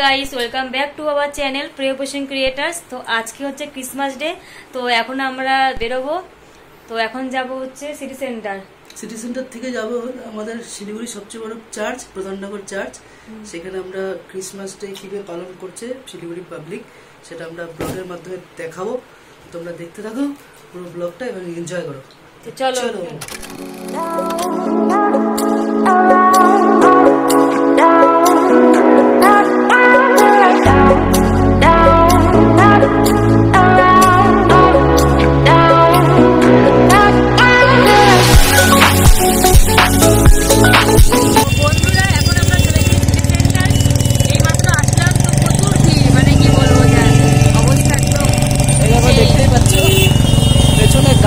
Guys, welcome back to our channel প্রিয়পোষণ creators. তো আজকে হচ্ছে ক্রিসমাস ডে, তো এখন আমরা বেরোবো। তো এখন যাব হচ্ছে সিটি সেন্টার থেকে যাব আমাদের শিলিগুড়ির সবচেয়ে বড় চার্চ, প্রধাননগর চার্চ। সেখানে আমরা ক্রিসমাস ডে কিভাবে পালন করছে শিলিগুড়ি পাবলিক, সেটা আমরা ব্লগের মাধ্যমে দেখাবো। তোমরা দেখতে থাকো পুরো ব্লগটা এবং এনজয় করো। তো চলো।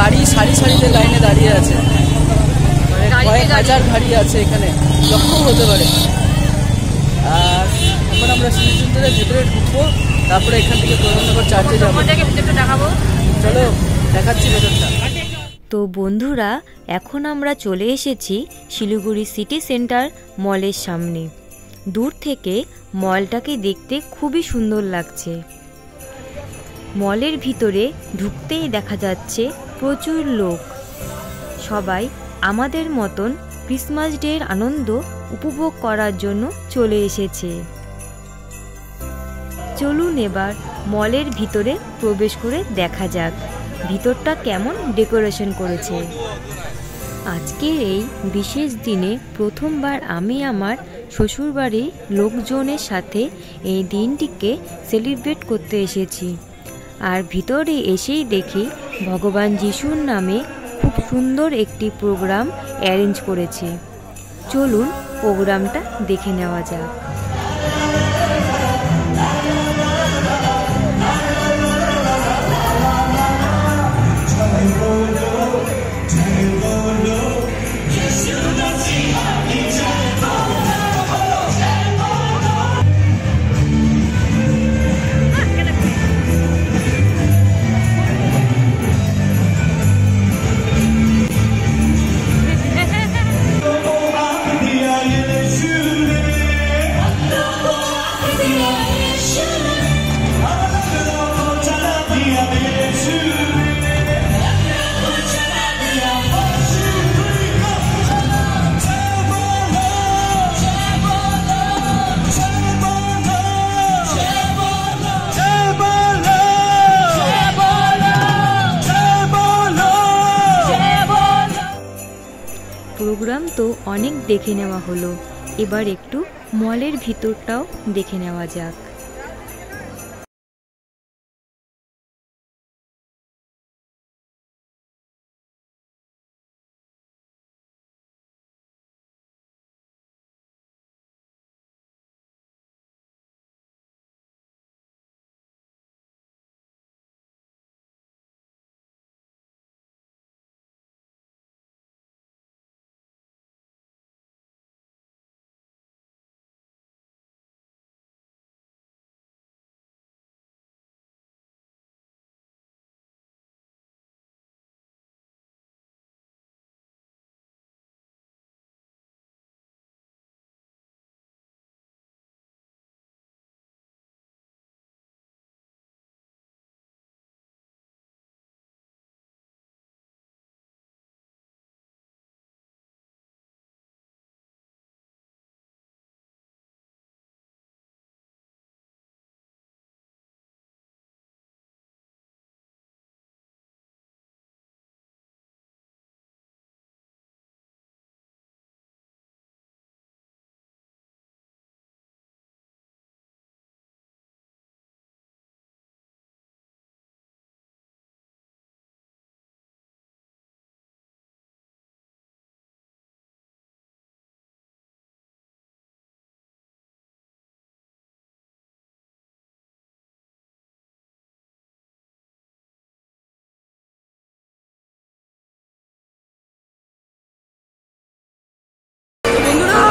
গাড়ি সারি সারিতে লাইনে দাঁড়িয়ে আছে, কয়েক হাজার গাড়ি আছে, এখানে লক্ষ্য হতে পারে। আর এখন আমরা সিটি সেন্টারের ভেতরে ঢুকবো, তারপরে এখান থেকে প্রধাননগর চার্চে যাবো। চলো দেখাচ্ছি ভেতরটা। তো বন্ধুরা, এখন আমরা চলে এসেছি শিলিগুড়ি সিটি সেন্টার মলের সামনে। দূর থেকে মলটাকে দেখতে খুবই সুন্দর লাগছে। মলের ভিতরে ঢুকতেই দেখা যাচ্ছে প্রচুর লোক। সবাই আমাদের মতন ক্রিসমাস ডের আনন্দ উপভোগ করার জন্য চলে এসেছে। চলুন এবার মলের ভিতরে প্রবেশ করে দেখা যাক ভিতরটা কেমন ডেকোরেশন করেছে। আজকের এই বিশেষ দিনে প্রথমবার আমি আমার শ্বশুরবাড়ির লোকজনের সাথে এই দিনটিকে সেলিব্রেট করতে এসেছি। আর ভিতরে এসেই দেখি ভগবান যিশুর নামে খুব সুন্দর একটি প্রোগ্রাম অ্যারেঞ্জ করেছে। চলুন প্রোগ্রামটা দেখে নেওয়া যাক। প্রোগ্রাম তো অনেক দেখে নেওয়া হলো, এবার একটু মলের ভিতরটাও দেখে নেওয়া যাক।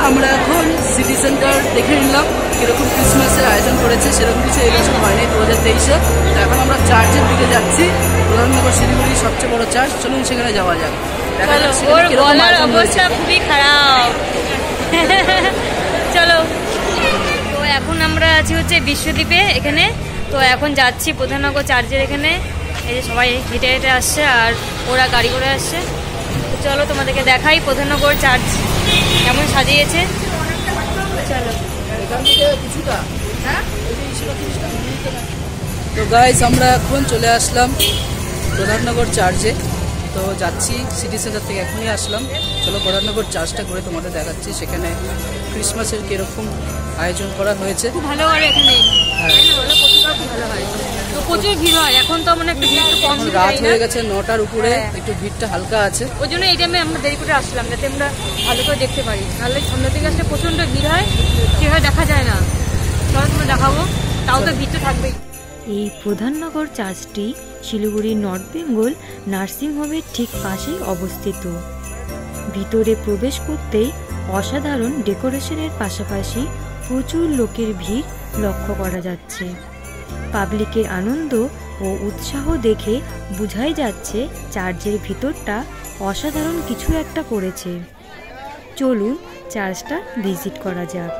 আমরা এখন সিটি সেন্টার দেখে নিলাম কিরকম ক্রিসমাসের আয়োজন করেছে। সেরকম কিছু এই বছর হয়নি 2023-এ। এখন আমরা চার্চের দিকে যাচ্ছি, প্রধাননগর শিলিগুড়ির সবচেয়ে বড় চার্চ। চলুন সেখানে যাওয়া যাক। ওর গলার অবস্থা খুবই খারাপ। চলো। তো এখন আমরা আছি হচ্ছে বিশ্বদ্বীপে এখানে। তো এখন যাচ্ছি প্রধাননগর চার্চের এখানে। এই যে সবাই হেঁটে হেঁটে আসছে আর ওরা গাড়ি করে আসছে। তো চলো তোমাদেরকে দেখাই প্রধাননগর চার্চ কেমন সাজিয়েছে। চলো। তো গাইস আমরা এখন চলে আসলাম প্রধাননগর চার্চে। তো যাচ্ছি সিটি সেন্টার থেকে, এখনই আসলাম। চলো প্রধাননগর চার্চটা ঘুরে তোমাদের দেখাচ্ছি সেখানে ক্রিসমাসের কিরকম আয়োজন করা হয়েছে। খুব ভালো হয় এখানে, প্রতিবার খুব ভালো হয়। তো প্রচুর ভিড় হয়, এখন তো মানে একটু ভিড় কম, রাত হয়ে গেছে 9টার উপরে, একটু ভিড়টা হালকা আছে। ওই জন্য এই টাইমে আমরা দেরি করে আসলাম যাতে আমরা ভালো করে দেখতে পারি। নাহলে সামনে থেকে আসলে প্রচণ্ড ভিড় হয়, সেভাবে দেখা যায় না। চলো তোমরা দেখাবো, তাও তো ভিড় তো থাকবেই। এই প্রধাননগর চার্চটি শিলিগুড়ির নর্থ বেঙ্গল নার্সিংহোমের ঠিক পাশেই অবস্থিত। ভিতরে প্রবেশ করতেই অসাধারণ ডেকোরেশনের পাশাপাশি প্রচুর লোকের ভিড় লক্ষ্য করা যাচ্ছে। পাবলিকের আনন্দ ও উৎসাহ দেখে বোঝাই যাচ্ছে চার্চের ভিতরটা অসাধারণ কিছু একটা করেছে। চলুন চার্চটা ভিজিট করা যাক।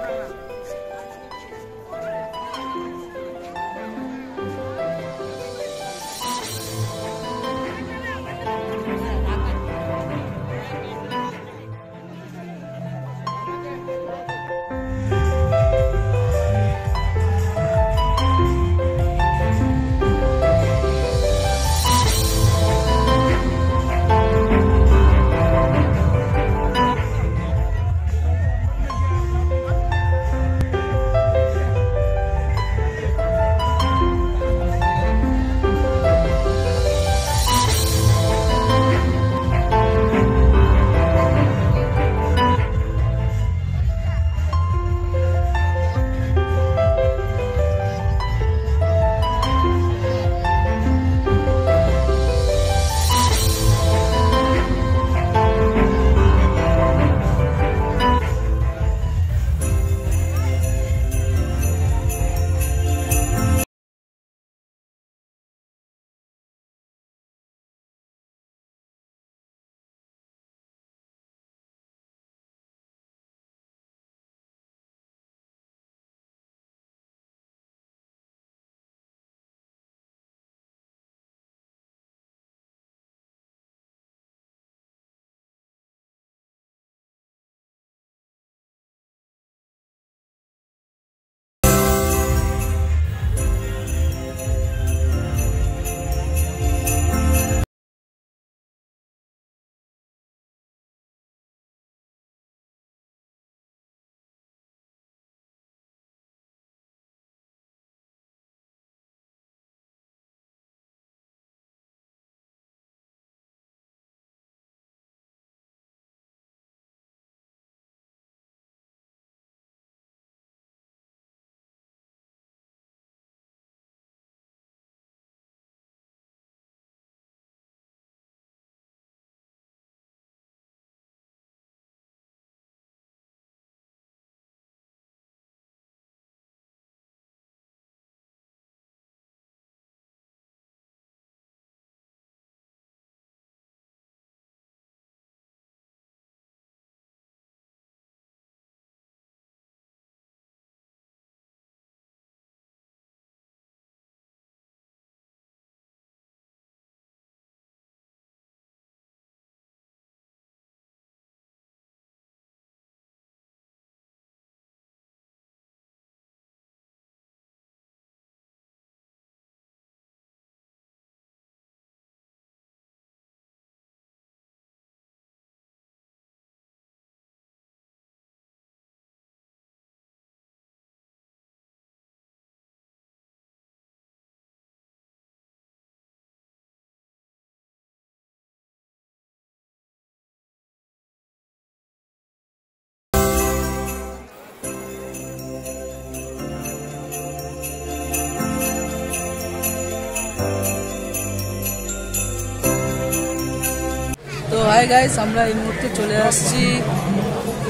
তো হাই গাইস, আমরা এই মুহূর্তে চলে আসছি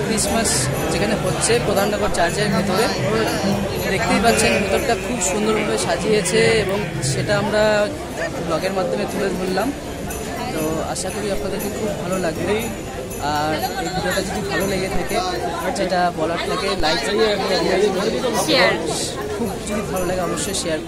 ক্রিসমাস যেখানে হচ্ছে প্রধাননগর চার্চের ভেতরে। দেখতেই পাচ্ছেন ভেতরটা খুব সুন্দরভাবে সাজিয়েছে এবং সেটা আমরা ব্লগের মাধ্যমে তুলে ধরলাম। তো আশা করি আপনাদেরকে খুব ভালো লাগবে। আর এই ভিডিওটা যদি ভালো লেগে থাকে, যেটা বলার থাকে, লাইক শেয়ার। খুব যদি ভালো লাগে অবশ্যই শেয়ার।